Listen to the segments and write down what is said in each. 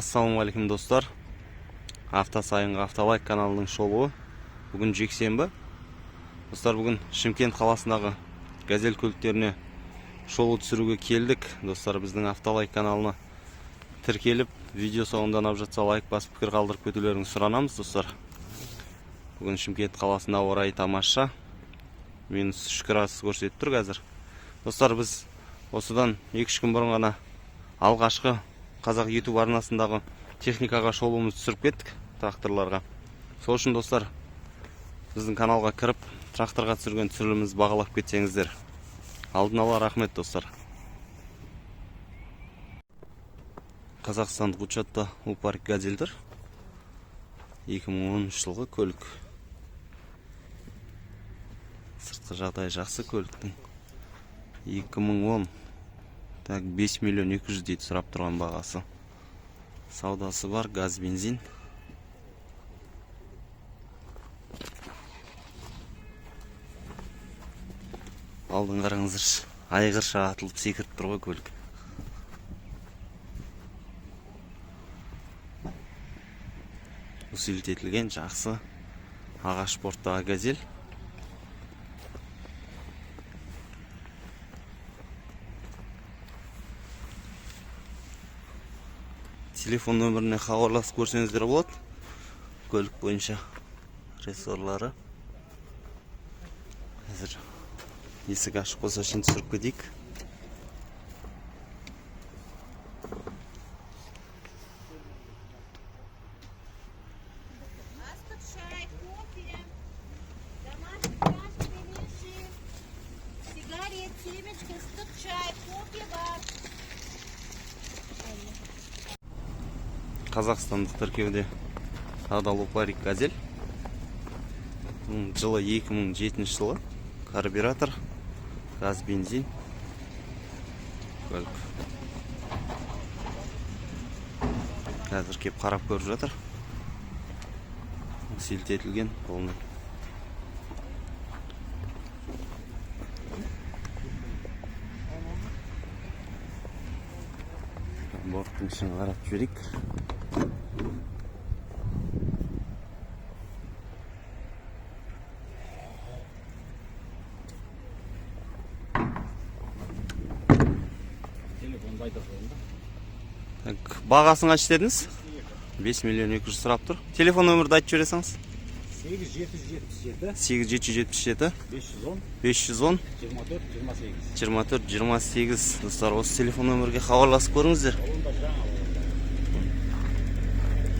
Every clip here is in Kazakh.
Ассалаумағалейкум достар. Hafta сайынғы автолайк каналының шолуы. Бүгін жексенбі. Достар, бүгін Шымкент қаласындағы газель көліктеріне шолу түсіруге келдік. Достар, біздің автолайк каналына тіркеліп, видео соңында ұнап жатса лайк басып пікір қалдырып кетулеріңізді сұранамыз, достар. Бүгін Шымкент қаласында ауа райы тамаша. -3 градус көрсетіп тұр қазір. Достар, біз осыдан 2-3 күн бұрын ғана алғашқы қазақ YouTube арнасындағы техникаға шолуымызды түсіріп кеттік, тракторларға. Сол үшін, достар, біздің каналға кіріп, тракторға түсірген түсірілімімізді бағалап кетсеңіздер. Алдын ала рахмет, достар. Қазақстандық учетта Упарк газельдер. 2013 жылғы көлік. Сыртқы жағдай жақсы көліктің. 2010. Так, 5 миллион 200 дейді сұрап тұрған бағасы. Саудасы бар, газ, бензин. Алдын қараңыздаршы, айғырша атылып секіріп тұр ғой көлік. Усилтетілген жақсы ағаш порттағы газель. Телефон нөміріне хабарласып көрсеңіздер болады. Көлік бойынша рессорлары. Қазір есік ашық болса үшін түсіріп кетейік. Қазақстандық тіркеуде Адал Упарк газель. Жылы 2007 жылы. Карбюратор, газ, бензин. Көлік. Қазір кеп қарап көріп жатыр. Силтетілген полный. Борттың ішін қарап жіберейік. Бағасын қанша дедіңіз? 5 миллион 200 сұрап тұр. Телефон нөмірді айтып жібересіңіз? 8777 510 24 28. Достар, осы телефон нөмірге хабарласып көріңіздер.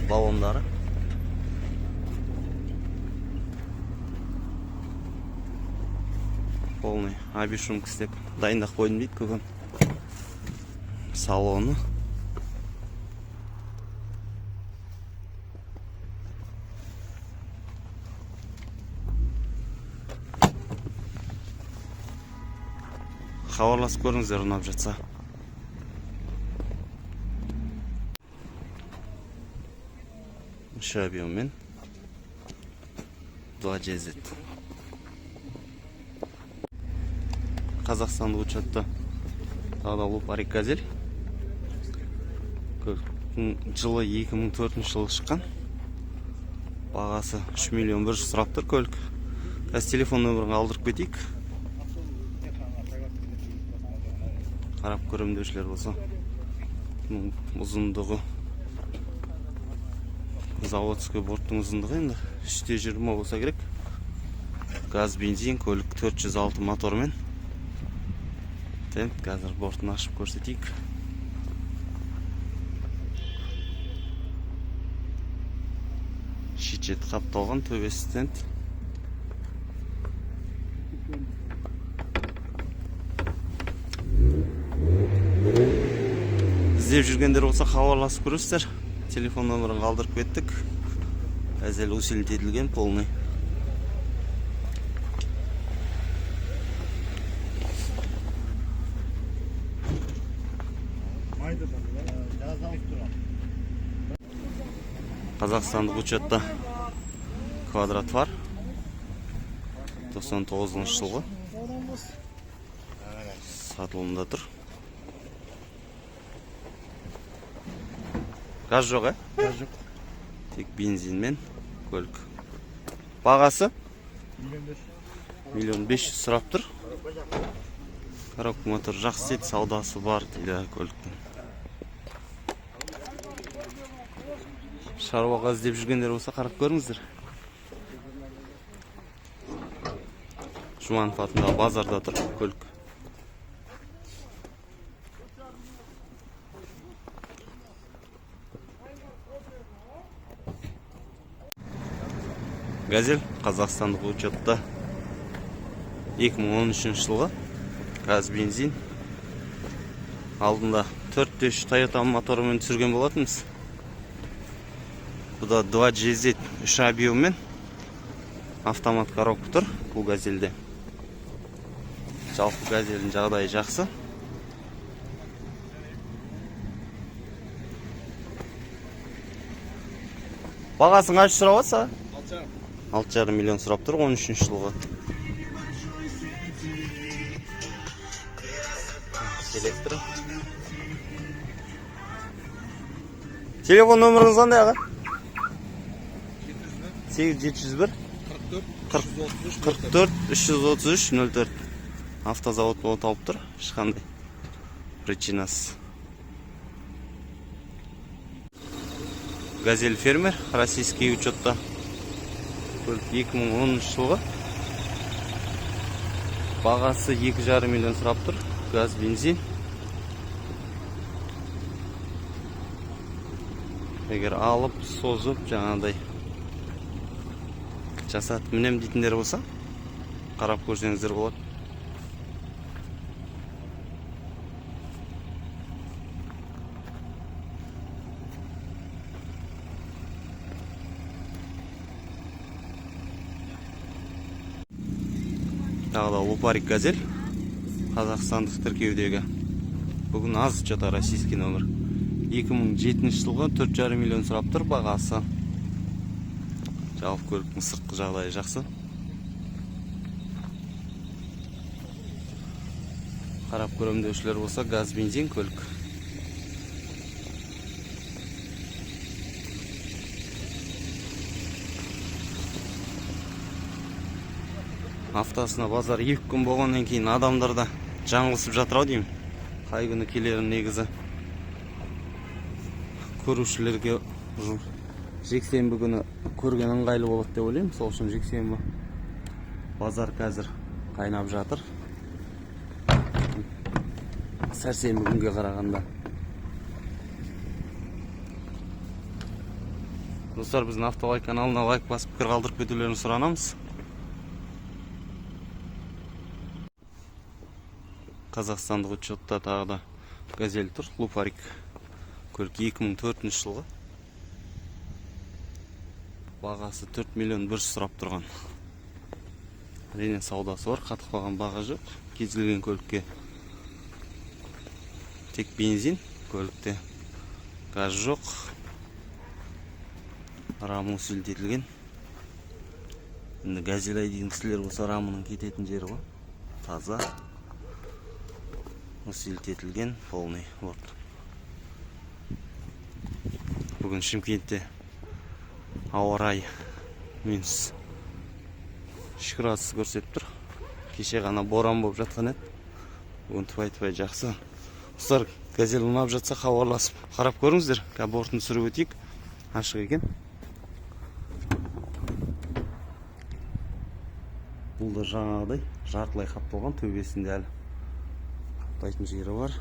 Балондары. Полный обешумка істеп дайындақ қойдым дейді көкем. Салоны. Хабарласып көріңіздер ұнап жатса. Үш объеммен 2 GZ. Қазақстандық учетта Адал Упарк газель. Жылы 2004 жылы шыққан. Бағасы 3 миллион 100 сұрап тұр көлік. Қазір телефон нөмірін алдырып кетейік. Қарап көрем деушілер болса. Ұзындығы. Заводский борттың ұзындығы енді 320 болса керек. Газ, бензин, көлік 406 мотормен. Қазір бортын ашып көрсетейік. Шичет қапталған төбесі стенд. Іздеп жүргендер болса хабарласып көресіздер. Телефон нөмірін қалдырып кеттік. Газель усилтетілген полный. Қазақстандық учетта квадрат бар. 99 жылғы. Сатылымда тұр. Газ жоқ, ә? Газ жоқ. Тек бензинмен көлік. Бағасы? Миллион 500 сұрап тұр. Коробка мотор жақсы еді, саудасы бар дейді көліктің. Шаруаға іздеп жүргендер болса қарап көріңіздер. Жұманов атындағы базарда тұр көлік. Газель қазақстандық учетта 2013 жылғы газ бензин. Алдында 4.3 Toyota моторымен түсірген болатынбыз. Бұда 2 GZ 3 объеммен автомат коробка тұр бұл газельде. Жалпы газельдің жағдайы жақсы. Бағасын қанша сұрап жатса? 6,5 миллион сұрап тұр 13 жылғы. Селектор. Телефон нөміріңіз қандай аға? 8701 44 333 04. Автозавод болып тауып тұр. Ешқандай причинасыз. Газель фермер, российский учетта. 2013 жылғы. Бағасы 2,5 миллион сұрап тұр. Газ, бензин. Егер алып, созып, жаңағыдай жасатып мінем дейтіндер болса, қарап көрсеңіздер болады. Тағы да Лупарик газель. Қазақстандық тіркеудегі. Бүгін аз учета российский номер. 2007 жылғы 4,5 миллион сұрап тұр бағасы. Жалпы көліктің сыртқы жағдайы жақсы. Қарап көрем деушілер болса, газ, бензин көлік. Аптасына базар 2 күн болғаннан кейін адамдарда жаңылысып жатыр ау деймін. Қай күні келерін негізі көрушілерге жексенбі күні көрген ыңғайлы болады деп ойлаймын. Сол үшін жексенбі базар қазір қайнап жатыр. Сәрсенбі күнге қарағанда. Достар, біздің Автолайк каналына лайк басып пікір қалдырып кетулерін сұранамыз. Қазақстандық учетта тағы да газель тұр, Лупарик. Көлік 2004 жылғы. Бағасы 4 миллион 100 сұрап тұрған. Әрине саудасы бар, қатып қалған баға жоқ. Кез келген көлікке тек бензин, көлікте газ жоқ. Рамы усилителген. Енді газель айдеген кісілер болса, рамының кететін жері ғой. Таза. Усилителген, полный. Вот. Бүгін Шымкентте ауа райы минус 3 градус көрсетіп тұр. Кеше ғана боран болып жатқан еді. Бүгін тупай жақсы. Достар, газель ұнап жатса хабарласып қарап көріңіздер. Бортын түсіріп өтейік. Ашық екен. Бұл да жаңағыдай жартылай қапталған, төбесінде әлі қаптайтын жері бар.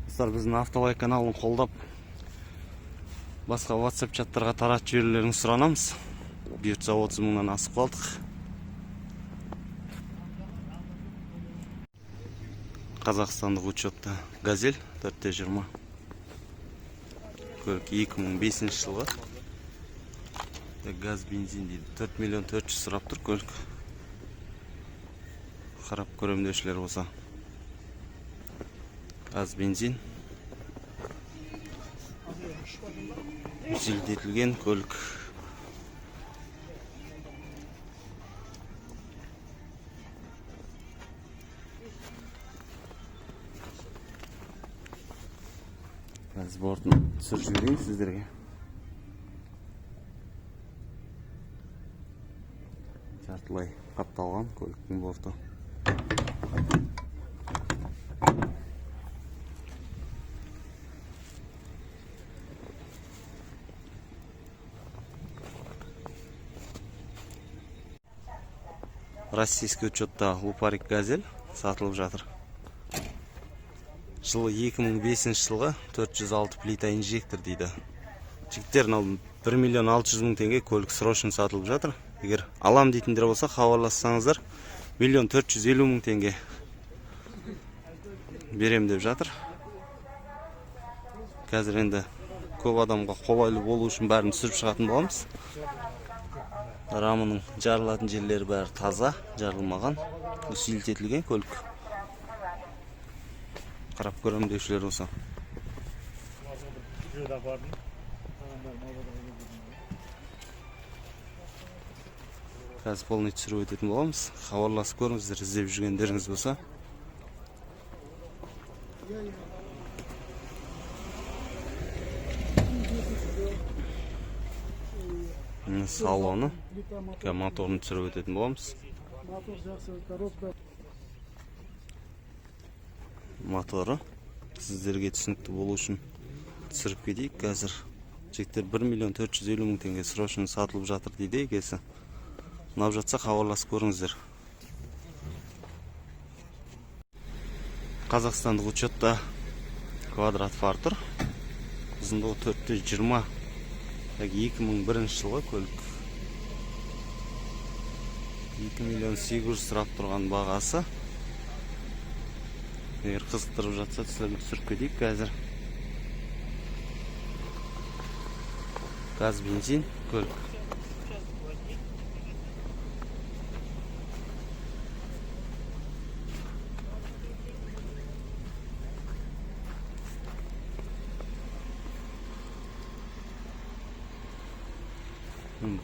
Достар, біздің Автолайк каналын қолдап басқа WhatsApp чаттарға таратып жіберулерін сұранамыз. Бұйыртса 30 мыңнан асып қалдық. Қазақстандық учетта газель 420. Көлік 2005 жылғы. Газ, бензин дейді. 4 миллион 400 сұрап тұр көлік. Қарап көремдеушілер болса. Газ, бензин. Усилителген көлік. Қазір бортын түсіріп жіберейін сіздерге. Жартылай қапталған көліктің борты. Российский учетта Лупарик Газель сатылып жатыр. Жылы 2005 жылғы 406 плита инжектор дейді. Жігіттердің алдын 1 миллион 600 мың теңге көлік срочно сатылып жатыр. Егер алам дейтіндер болса, хабарлассаңыздар, 1 миллион 450 мың теңге берем деп жатыр. Қазір енді көп адамға қолайлы болу үшін бәрін түсіріп шығатын боламыз. Рамының жарылатын жерлері бәрі таза, жарылмаған, усилителген көлік. Қарап көрем деушілер болса. Қазір полный түсіріп өтетін боламыз. Хабарласып көріңіздер, іздеп жүргендеріңіз болса. Салоны, моторын түсіріп өтетін боламыз. Моторы сіздерге түсінікті болу үшін түсіріп кетейік. Қазір жігіттер 1 миллион 450 мың теңге срочно сатылып жатыр дейді егесі. Ұнап жатса хабарласып көріңіздер. Қазақстандық учетта квадрат фар тұр. Ұзындығы 420. 2001 жылғы көлік. 2 миллион 800 сұрап тұрған бағасы. Егер қызықтырып жатса, сіздерге түсіріп кетейік. Қазір газ, бензин, көлік.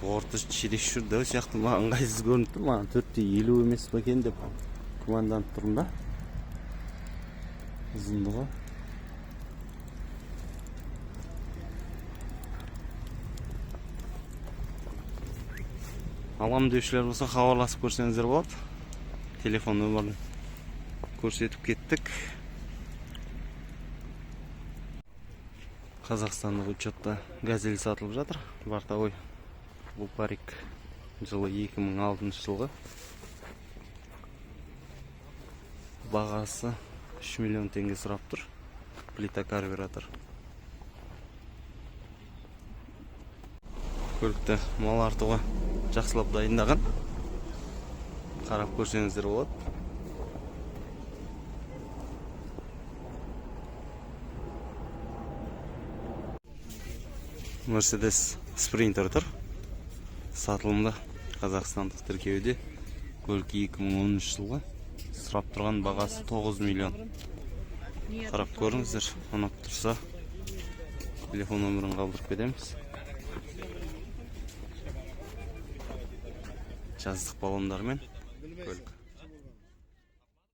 Борты чересшүр дәу сияқты маған ыңғайсыз көрініп тұр. Маған 450 емес пе екен деп күмәнданып тұрмын да. Ұзындығы. Алам деушілер болса хабарласып көрсеңіздер болады. Телефон нөмірін көрсетіп кеттік. Қазақстандық учетта газель сатылып жатыр. Бортовой Лупарик жылы 2006 жылғы. Бағасы 3 миллион теңге сұрап тұр. Плита карбюратор. Көлікті мал артуға жақсылап дайындаған. Қарап көрсеңіздер болады. Mercedes Sprinter тұр. Сатылымда Қазақстандық тіркеуде. Көлік 2013 жылғы. Сұрап тұрған бағасы 9 миллион. Қарап көріңіздер, ұнап тұрса телефон нөмірін қалдырып кетеміз. Жаздық баллондармен көлік.